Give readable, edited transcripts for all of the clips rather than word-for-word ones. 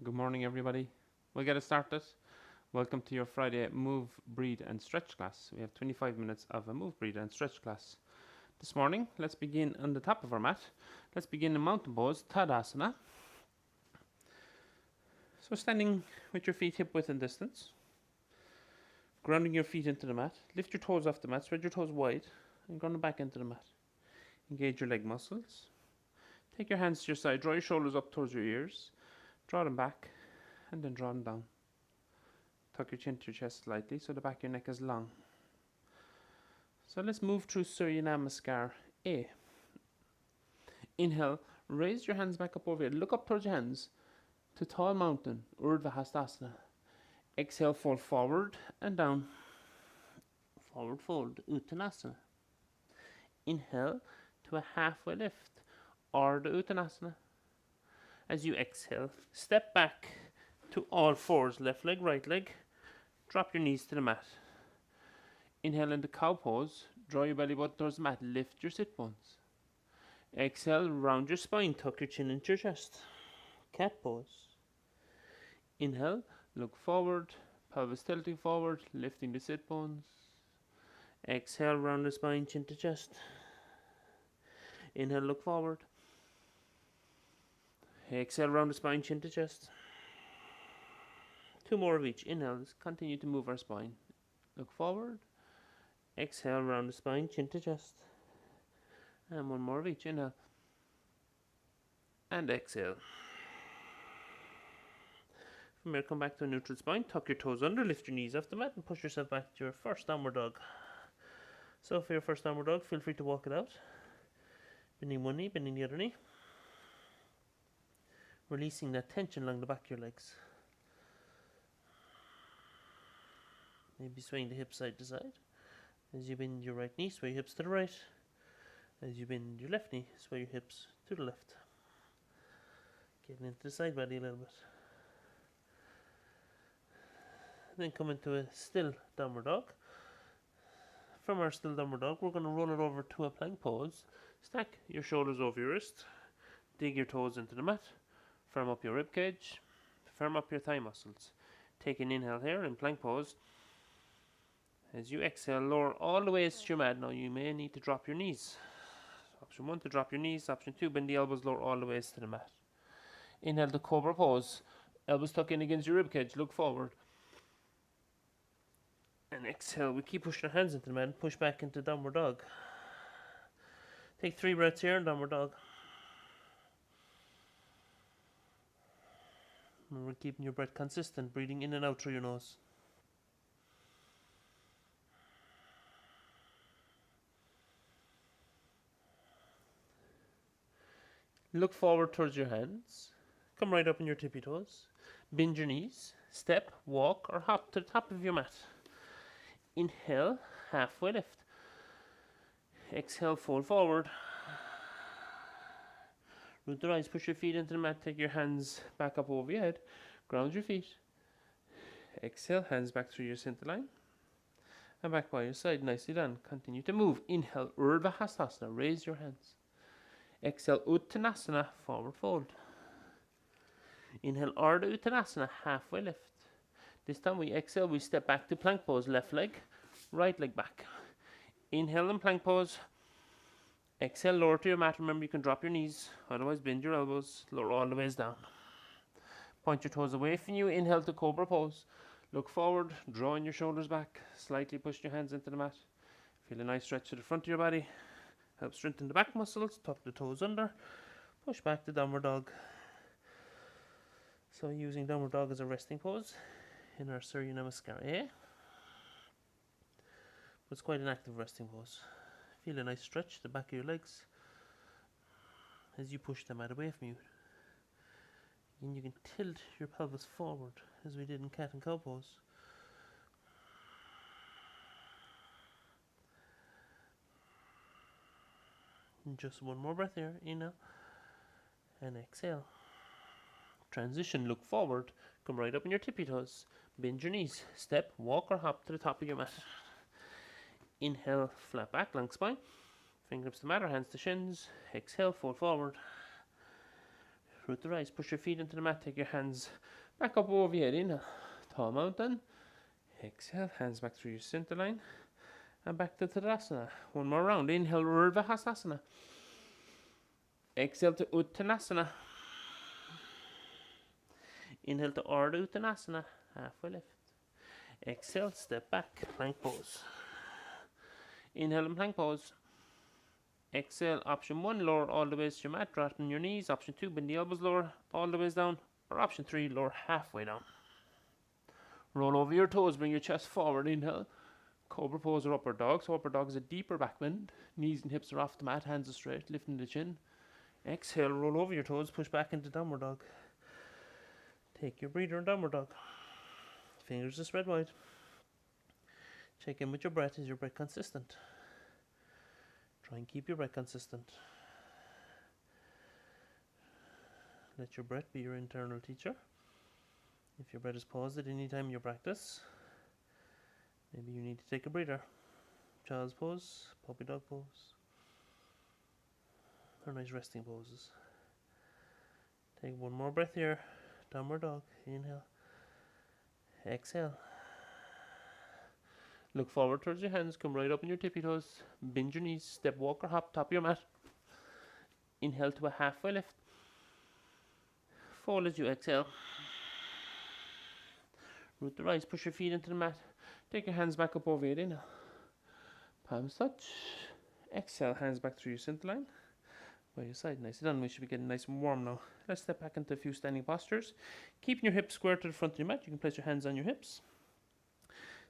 Good morning, everybody. We'll get it started. Welcome to your Friday move, breathe, and stretch class. We have 25 minutes of a move, breathe, and stretch class. This morning, let's begin on the top of our mat. Let's begin in mountain pose, Tadasana. So, standing with your feet hip width and distance, grounding your feet into the mat. Lift your toes off the mat, spread your toes wide, and ground them back into the mat. Engage your leg muscles. Take your hands to your side, draw your shoulders up towards your ears, draw them back, and then draw them down. Tuck your chin to your chest slightly so the back of your neck is long. So let's move through Surya Namaskar A. Inhale, raise your hands back up over your head. Look up towards your hands to tall mountain, Urdhva Hastasana. Exhale, fold forward and down. Forward fold, Uttanasana. Inhale to a halfway lift, Ardha Uttanasana. As you exhale, step back to all fours, left leg, right leg. Drop your knees to the mat. Inhale into cow pose. Draw your belly button towards the mat. Lift your sit bones. Exhale, round your spine. Tuck your chin into your chest. Cat pose. Inhale, look forward. Pelvis tilting forward, lifting the sit bones. Exhale, round the spine, chin to chest. Inhale, look forward. Exhale, round the spine, chin to chest. Two more of each. Inhale, let's continue to move our spine. Look forward. Exhale, round the spine, chin to chest. And one more of each. Inhale. And exhale. From here, come back to a neutral spine. Tuck your toes under, lift your knees off the mat, and push yourself back to your first downward dog. So for your first downward dog, feel free to walk it out. Bending one knee, bending the other knee. Releasing that tension along the back of your legs. Maybe swaying the hips side to side. As you bend your right knee, sway your hips to the right. As you bend your left knee, sway your hips to the left. Getting into the side body a little bit. Then come into a still downward dog. From our still downward dog, we're going to roll it over to a plank pose. Stack your shoulders over your wrist. Dig your toes into the mat. Firm up your rib cage. Firm up your thigh muscles. Take an inhale here in plank pose. As you exhale, lower all the way to your mat. Now you may need to drop your knees. Option 1 to drop your knees. Option 2, bend the elbows, lower all the way to the mat. Inhale to cobra pose. Elbows tuck in against your rib cage. Look forward. And exhale. We keep pushing our hands into the mat and push back into downward dog. Take 3 breaths here in downward dog. And we're keeping your breath consistent, breathing in and out through your nose. Look forward towards your hands. Come right up on your tippy toes. Bend your knees. Step, walk, or hop to the top of your mat. Inhale, halfway lift. Exhale, fold forward. Root the eyes, push your feet into the mat. Take your hands back up over your head. Ground your feet. Exhale, hands back through your center line. And back by your side, nicely done. Continue to move. Inhale, Urdhva Hastasana. Raise your hands. Exhale, Uttanasana, forward fold. Inhale, Ardha Uttanasana, halfway lift. This time we exhale, we step back to plank pose. Left leg, right leg back. Inhale in plank pose. Exhale, lower to your mat. Remember, you can drop your knees. Otherwise, bend your elbows. Lower all the ways down. Point your toes away from you. Inhale to cobra pose. Look forward, drawing your shoulders back. Slightly push your hands into the mat. Feel a nice stretch to the front of your body. Help strengthen the back muscles. Tuck the toes under. Push back to downward dog. So using downward dog as a resting pose in our Surya Namaskar A. But it's quite an active resting pose. Feel a nice stretch the back of your legs as you push the mat away from you. And you can tilt your pelvis forward as we did in cat and cow pose. And just one more breath here. Inhale and exhale. Transition, look forward. Come right up on your tippy toes. Bend your knees. Step, walk or hop to the top of your mat. Inhale, flat back, long spine. Fingertips to mat or hands to shins. Exhale, fold forward. Root the rise. Push your feet into the mat. Take your hands back up over your head. Inhale. Tall mountain. Exhale. Hands back through your center line. And back to Tadasana. One more round. Inhale. Urdhva. Exhale to Uttanasana. Inhale to Ardha Uttanasana. Halfway lift. Exhale. Step back. Plank pose. Inhale and plank pose. Exhale, option 1, lower all the way to your mat, dropping your knees. Option 2, bend the elbows lower all the way down. Or option 3, lower halfway down. Roll over your toes, bring your chest forward. Inhale, cobra pose or upward dog. So upward dog is a deeper back bend. Knees and hips are off the mat, hands are straight, lifting the chin. Exhale, roll over your toes, push back into downward dog. Take your breather in downward dog. Fingers are spread wide. Check in with your breath. Is your breath consistent? Try and keep your breath consistent. Let your breath be your internal teacher. If your breath is paused at any time in your practice, maybe you need to take a breather. Child's pose, puppy dog pose, or nice resting poses. Take one more breath here. Downward dog. Inhale. Exhale. Look forward towards your hands. Come right up on your tippy toes. Bend your knees. Step, walk, or hop. Top of your mat. Inhale to a halfway lift. Fold as you exhale. Root the rise. Push your feet into the mat. Take your hands back up over your inhale. Palms touch. Exhale. Hands back through your center line. By your side. Nicely done. We should be getting nice and warm now. Let's step back into a few standing postures. Keeping your hips square to the front of your mat. You can place your hands on your hips.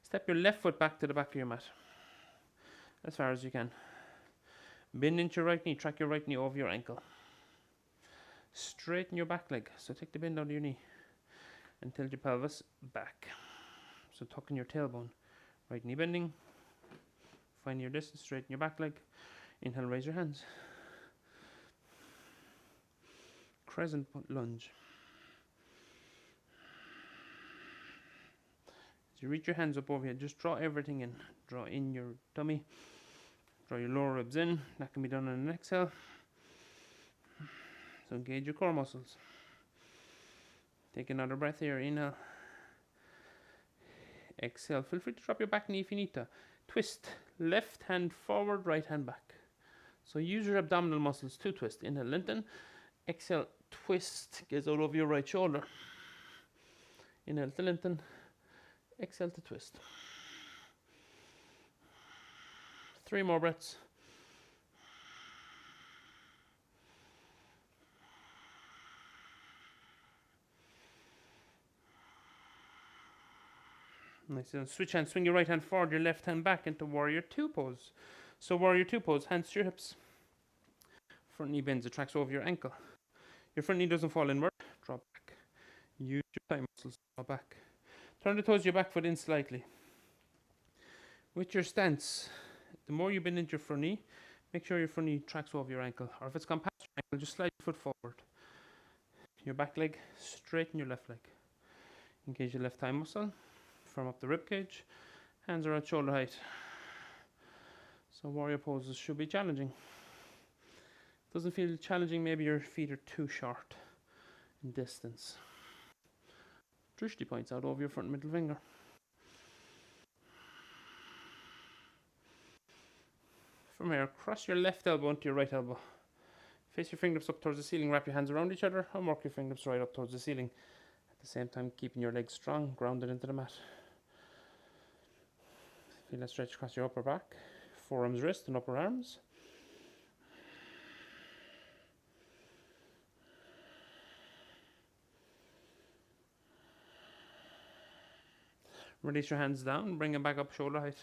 Step your left foot back to the back of your mat, as far as you can. Bend into your right knee, track your right knee over your ankle. Straighten your back leg, so take the bend out of your knee and tilt your pelvis back. So tucking your tailbone, right knee bending, find your distance, straighten your back leg. Inhale, raise your hands. Crescent lunge. As you reach your hands up over here, just draw everything in. Draw in your tummy. Draw your lower ribs in. That can be done on an exhale. So engage your core muscles. Take another breath here. Inhale. Exhale. Feel free to drop your back knee if you need to. Twist. Left hand forward, right hand back. So use your abdominal muscles to twist. Inhale, lengthen. Exhale, twist. Gaze out over your right shoulder. Inhale to lengthen. Exhale to twist. 3 more breaths. Nice. And switch hands. Swing your right hand forward, your left hand back into Warrior 2 pose. So Warrior 2 pose. Hands to your hips. Front knee bends. It tracks over your ankle. Your front knee doesn't fall inward. Drop back. Use your thigh muscles. Drop back. Turn the toes of your back foot in slightly. With your stance, the more you bend into your front knee, make sure your front knee tracks over your ankle. Or if it's gone past your ankle, just slide your foot forward. Your back leg, straighten your left leg. Engage your left thigh muscle. Firm up the rib cage. Hands are at shoulder height. So warrior poses should be challenging. Doesn't feel challenging, maybe your feet are too short in distance. Drishti points out over your front middle finger. From here, cross your left elbow into your right elbow. Face your fingertips up towards the ceiling, wrap your hands around each other, and work your fingertips right up towards the ceiling. At the same time, keeping your legs strong, grounded into the mat. Feel that stretch across your upper back, forearms, wrist, and upper arms. Release your hands down, bring them back up shoulder height.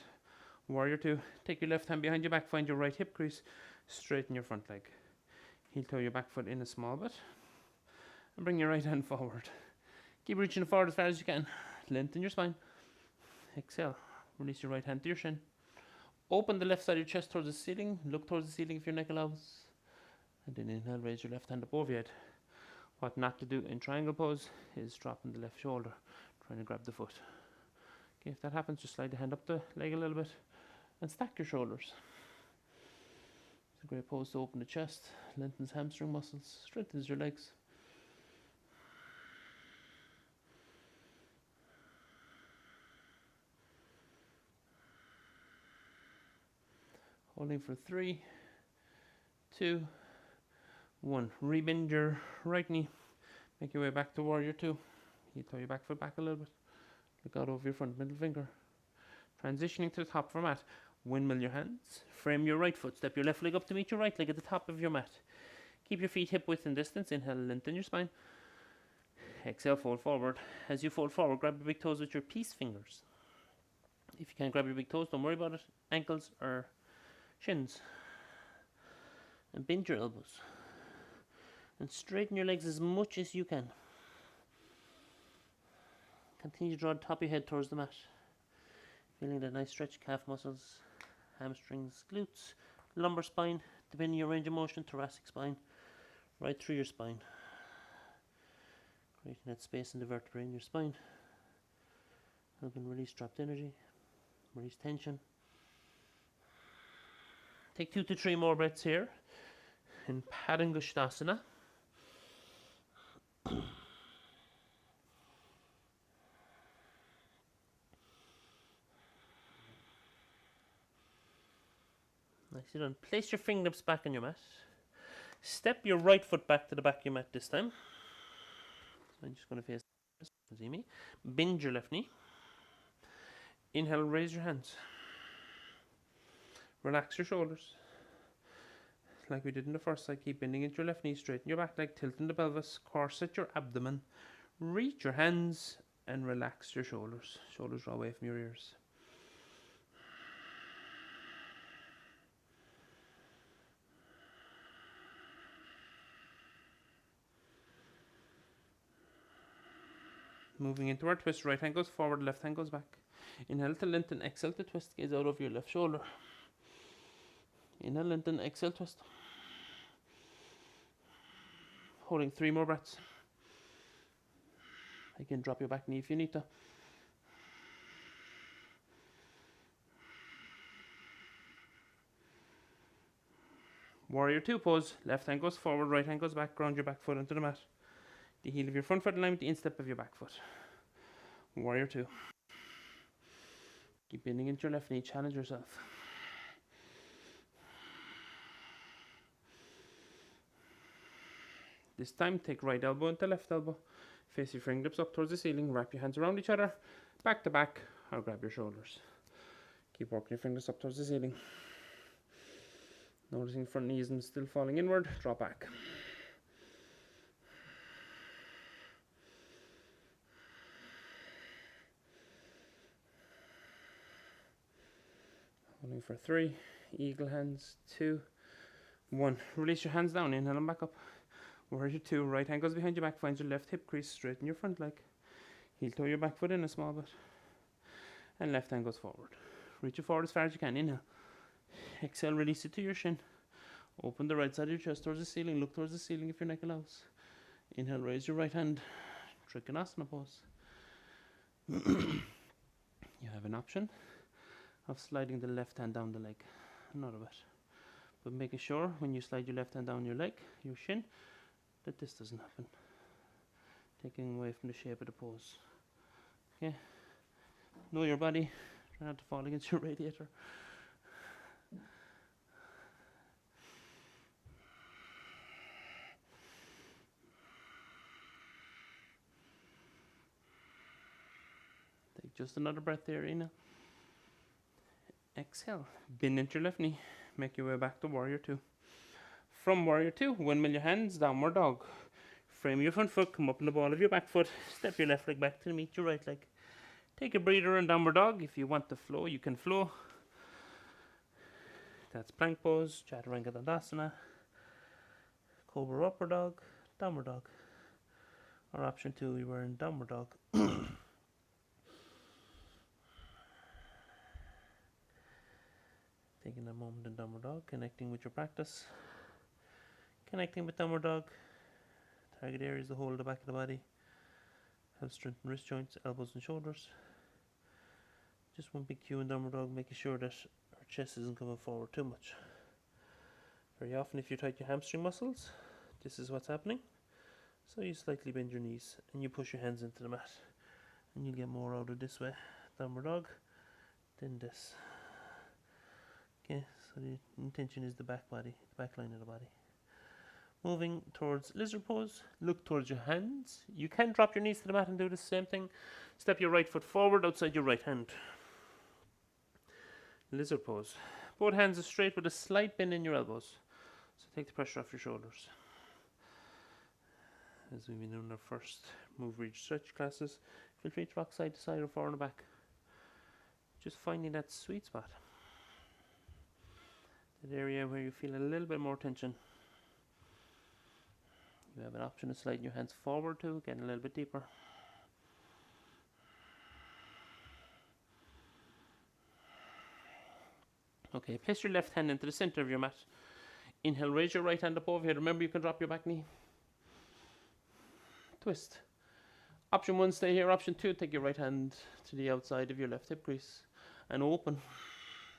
Warrior 2. Take your left hand behind your back, find your right hip crease, straighten your front leg. Heel toe your back foot in a small bit, and bring your right hand forward. Keep reaching forward as far as you can. Lengthen your spine. Exhale. Release your right hand to your shin. Open the left side of your chest towards the ceiling. Look towards the ceiling if your neck allows. And then inhale, raise your left hand up over your head. What not to do in triangle pose is dropping the left shoulder, trying to grab the foot. Okay, if that happens, just slide the hand up the leg a little bit and stack your shoulders. It's a great pose to open the chest, lengthens hamstring muscles, strengthens your legs. Holding for 3, 2, 1. Rebend your right knee. Make your way back to warrior 2. You throw your back foot back a little bit. Look out over your front middle finger. Transitioning to the top of our mat. Windmill your hands. Frame your right foot. Step your left leg up to meet your right leg at the top of your mat. Keep your feet hip width and distance. Inhale, lengthen your spine. Exhale, fold forward. As you fold forward, grab your big toes with your peace fingers. If you can't grab your big toes, don't worry about it. Ankles or shins. And bend your elbows. And straighten your legs as much as you can. Continue to draw the top of your head towards the mat. Feeling that nice stretch, calf muscles, hamstrings, glutes, lumbar spine, depending on your range of motion, thoracic spine, right through your spine. Creating that space in the vertebrae in your spine. Helping release trapped energy, release tension. Take 2 to 3 more breaths here in Padangusthasana. Nicely done. Place your fingertips back on your mat. Step your right foot back to the back of your mat this time. So I'm just going to face this. See me. Bend your left knee. Inhale, raise your hands. Relax your shoulders. Like we did in the first side, keep bending into your left knee, straighten your back leg, tilting the pelvis, corset your abdomen. Reach your hands and relax your shoulders. Shoulders draw away from your ears. Moving into our twist, right hand goes forward, left hand goes back. Inhale to lengthen, exhale to twist, gaze out over your left shoulder. Inhale, lengthen, exhale, twist. Holding 3 more breaths. Again, drop your back knee if you need to. Warrior 2 pose, left hand goes forward, right hand goes back, ground your back foot into the mat. The heel of your front foot in line with the instep of your back foot. Warrior 2. Keep bending into your left knee, challenge yourself. This time, take right elbow into left elbow. Face your fingertips up towards the ceiling, wrap your hands around each other, back to back, or grab your shoulders. Keep walking your fingers up towards the ceiling. Noticing front knees and still falling inward, drop back. Holding for 3, eagle hands, 2, 1. Release your hands down, inhale and back up. Warrior 2, right hand goes behind your back, finds your left hip crease, straighten your front leg. Heel toe your back foot in a small bit. And left hand goes forward. Reach it forward as far as you can, inhale. Exhale, release it to your shin. Open the right side of your chest towards the ceiling, look towards the ceiling if your neck allows. Inhale, raise your right hand, Trikonasana pose. You have an option of sliding the left hand down the leg, not a bit. But making sure when you slide your left hand down your leg, your shin, that this doesn't happen. Taking away from the shape of the pose. Okay? Know your body. Try not to fall against your radiator. Take just another breath there, Ina. Exhale. Bend into your left knee. Make your way back to Warrior 2. From Warrior 2, windmill your hands, downward dog. Frame your front foot, come up in the ball of your back foot. Step your left leg back to meet your right leg. Take a breather in downward dog. If you want to flow, you can flow. That's plank pose, Chaturanga Dandasana, Cobra upward dog, downward dog. Or option 2, we were in downward dog. Taking a moment in downward dog, connecting with your practice. Connecting with downward dog. Target area is the whole of the back of the body. Help strengthen wrist joints, elbows and shoulders. Just one big cue in downward dog, making sure that our chest isn't coming forward too much. Very often if you tighten your hamstring muscles, this is what's happening. So you slightly bend your knees and you push your hands into the mat. And you'll get more out of this way. Downward dog, then this. Okay, So the intention is the back body, the back line of the body. Moving towards lizard pose, look towards your hands. You can drop your knees to the mat and do the same thing. Step your right foot forward outside your right hand. Lizard pose. Both hands are straight with a slight bend in your elbows. So take the pressure off your shoulders. As we've been doing our first move, reach, stretch classes, feel free to rock side to side or forward and back. Just finding that sweet spot. That area where you feel a little bit more tension. You have an option of sliding your hands forward too, getting a little bit deeper. Okay, place your left hand into the center of your mat. Inhale, raise your right hand up over here. Remember, you can drop your back knee. Twist. Option 1, stay here. Option 2, take your right hand to the outside of your left hip crease and open.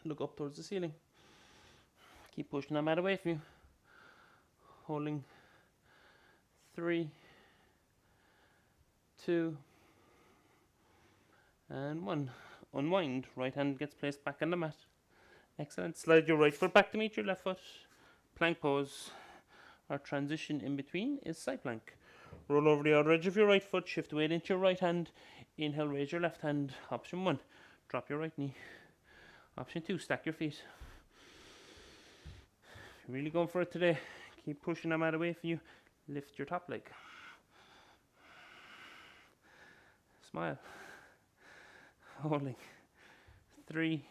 Look up towards the ceiling. Keep pushing that mat away from you. Holding 3, 2, and 1. Unwind. Right hand gets placed back on the mat. Excellent. Slide your right foot back to meet your left foot. Plank pose. Our transition in between is side plank. Roll over the outer edge of your right foot. Shift weight into your right hand. Inhale, raise your left hand. Option 1, drop your right knee. Option 2, stack your feet. If you're really going for it today, keep pushing them out away from you. Lift your top leg. Smile. Holding. 3,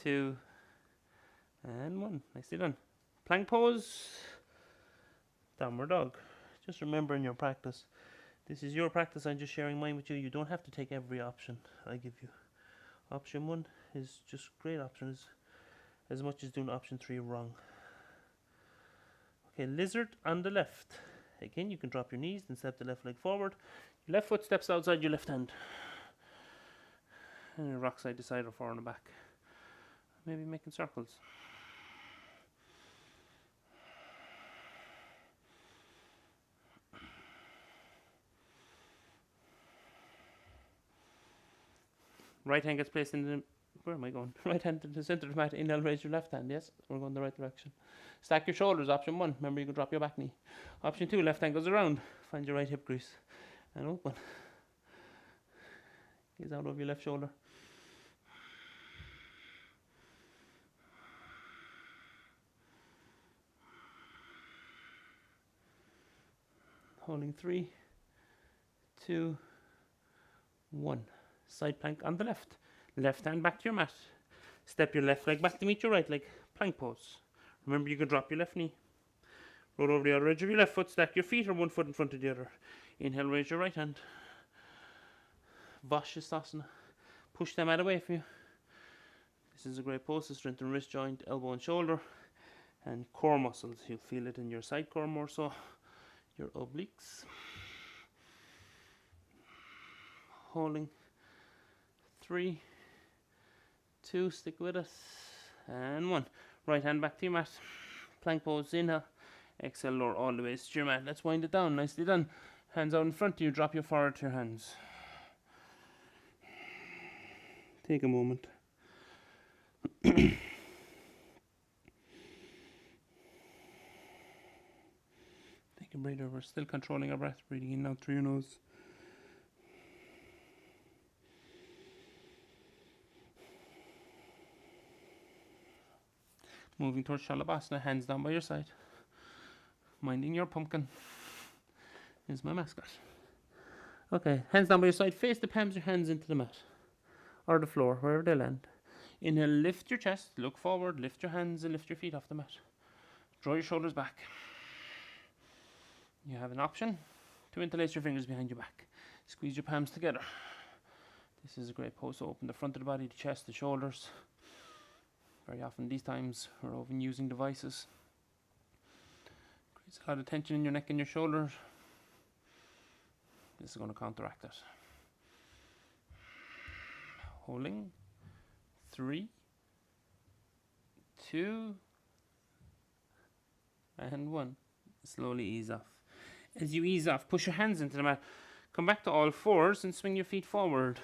2, and 1. Nicely done. Plank pose. Downward dog. Just remember in your practice, this is your practice. I'm just sharing mine with you. You don't have to take every option I give you. Option 1 is just great options, as much as doing option 3 wrong. Okay, lizard on the left. Again, you can drop your knees and step the left leg forward. Your left foot steps outside your left hand. And you rock side to side or forward and back. Maybe making circles. Right hand gets placed in the, where am I going? Right hand to the center of the mat. Inhale, raise your left hand. Yes, we're going the right direction. Stack your shoulders. Option 1. Remember, you can drop your back knee. Option 2, left hand goes around. Find your right hip crease and open. Gaze out over your left shoulder. Holding 3, 2, 1. Side plank on the left. Left hand back to your mat. Step your left leg back to meet your right leg. Plank pose. Remember, you can drop your left knee. Roll over the other edge of your left foot. Stack your feet or one foot in front of the other. Inhale, raise your right hand. Vashisthasana. Push them out away from you. This is a great pose to strengthen wrist joint, elbow and shoulder, and core muscles. You'll feel it in your side core more so. Your obliques. Holding. 3, 2, stick with it, and 1. Right hand back to your mat. Plank pose, inhale. Exhale, lower all the way to your mat. Let's wind it down. Nicely done. Hands out in front of you. Drop your forward to your hands. Take a moment. Take a breather. We're still controlling our breath. Breathing in and out through your nose. Moving towards Shalabhasana, hands down by your side. Minding your pumpkin. Here's my mascot. Okay, hands down by your side. Face the palms of your hands into the mat. Or the floor, wherever they land. Inhale, lift your chest, look forward, lift your hands and lift your feet off the mat. Draw your shoulders back. You have an option to interlace your fingers behind your back. Squeeze your palms together. This is a great pose to open the front of the body, the chest, the shoulders. Very often these times we're often using devices. Creates a lot of tension in your neck and your shoulders. This is going to counteract it. Holding. 3, 2, and 1. Slowly ease off. As you ease off, push your hands into the mat. Come back to all fours and swing your feet forward.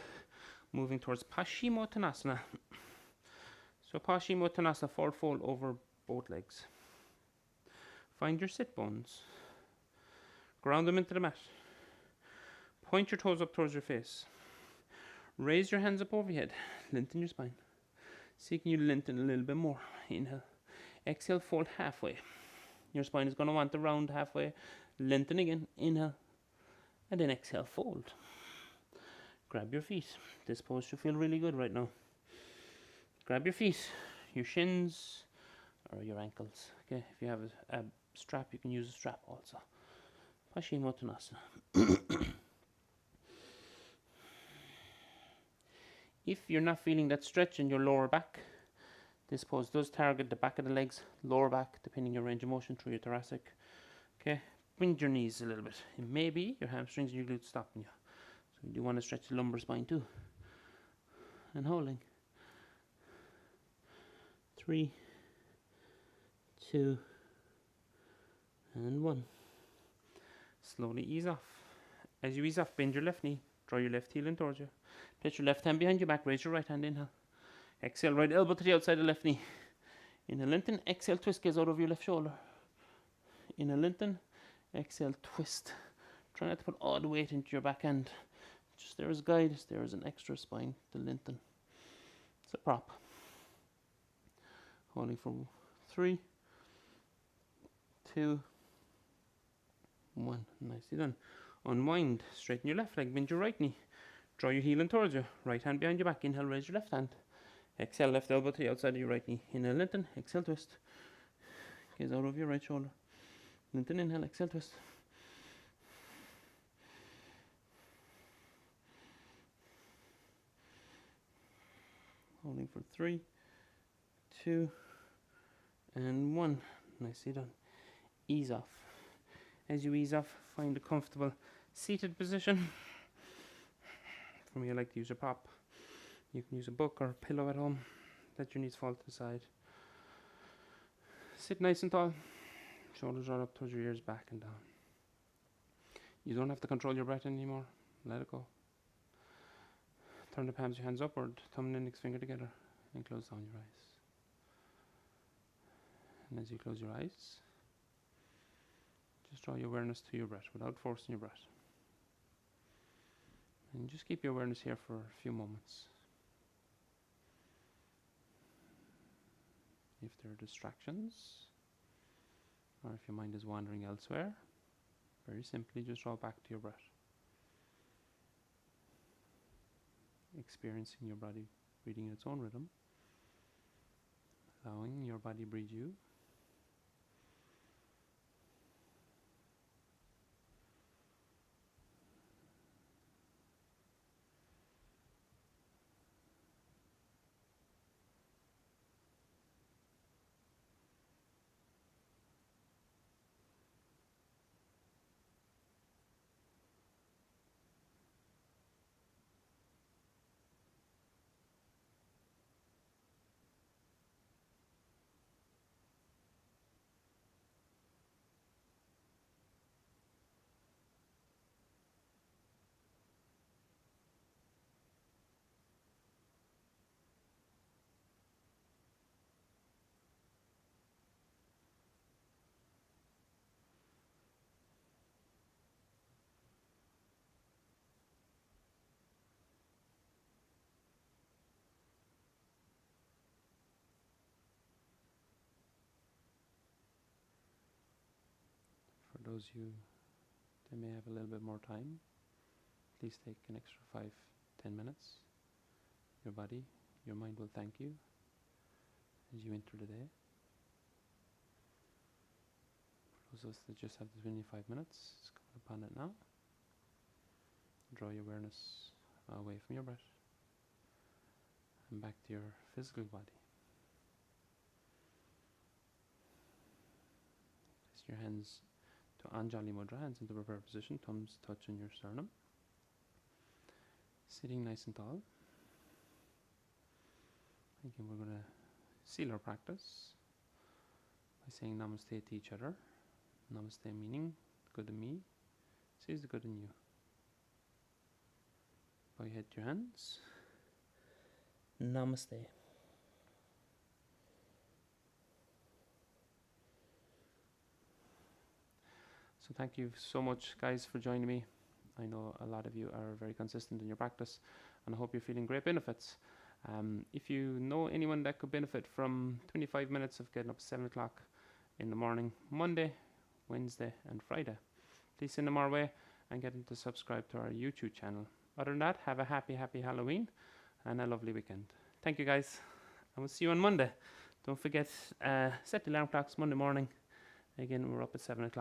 Moving towards Paschimottanasana. So Paschimottanasana, forward fold over both legs. Find your sit bones. Ground them into the mat. Point your toes up towards your face. Raise your hands up over your head. Lengthen your spine. See, can you lengthen a little bit more? Inhale. Exhale, fold halfway. Your spine is going to want to round halfway. Lengthen again. Inhale. And then exhale, fold. Grab your feet. This pose should feel really good right now. Grab your feet, your shins, or your ankles. Okay, if you have a strap, you can use a strap also. Paschimottanasana. If you're not feeling that stretch in your lower back, this pose does target the back of the legs, lower back, depending on your range of motion through your thoracic. Okay, bend your knees a little bit. It may be your hamstrings and your glutes stopping you. So you do want to stretch the lumbar spine too. And holding. 3, 2, and 1. Slowly ease off. As you ease off, bend your left knee. Draw your left heel in towards you. Place your left hand behind your back. Raise your right hand. Inhale. Exhale, right elbow to the outside of the left knee. Inhale, lengthen. Exhale, twist. Gaze out over your left shoulder. Inhale, lengthen. Exhale, twist. Try not to put all the weight into your back hand. Just there as a guide. There is an extra spine to lengthen. It's a prop. Holding for 3, 2, 1. Nicely done. Unwind. Straighten your left leg. Bend your right knee. Draw your heel in towards you. Right hand behind your back. Inhale, raise your left hand. Exhale, left elbow to the outside of your right knee. Inhale, lengthen. Exhale, twist. Gaze out over your right shoulder. Lengthen, inhale, exhale, twist. Holding for 3, 2, and 1. Nicely done. Ease off. As you ease off, find a comfortable seated position. For me, I like to use a prop. You can use a book or a pillow at home. Let your knees fall to the side. Sit nice and tall. Shoulders roll up towards your ears, back and down. You don't have to control your breath anymore. Let it go. Turn the palms of your hands upward, thumb and index finger together, and close down your eyes. And as you close your eyes, just draw your awareness to your breath without forcing your breath. And just keep your awareness here for a few moments. If there are distractions, or if your mind is wandering elsewhere, very simply just draw back to your breath. Experiencing your body breathing in its own rhythm, allowing your body breathe you. For those of you that may have a little bit more time, please take an extra 5-10 minutes. Your body, your mind will thank you as you enter the day. For those of us that just have the 25 minutes, it's coming upon it now. Draw your awareness away from your breath and back to your physical body. Place your hands to Anjali Mudra, hands into prayer position, thumbs touching your sternum. Sitting nice and tall. Again, we're going to seal our practice by saying namaste to each other. Namaste meaning good in me sees the good in you. Bow your head to your hands. Namaste. So thank you so much, guys, for joining me. I know a lot of you are very consistent in your practice, and I hope you're feeling great benefits. If you know anyone that could benefit from 25 minutes of getting up at 7 o'clock in the morning, Monday, Wednesday, and Friday, please send them our way and get them to subscribe to our YouTube channel. Other than that, have a happy Halloween and a lovely weekend. Thank you, guys, and we'll see you on Monday. Don't forget, set the alarm clocks Monday morning. Again, we're up at 7 o'clock.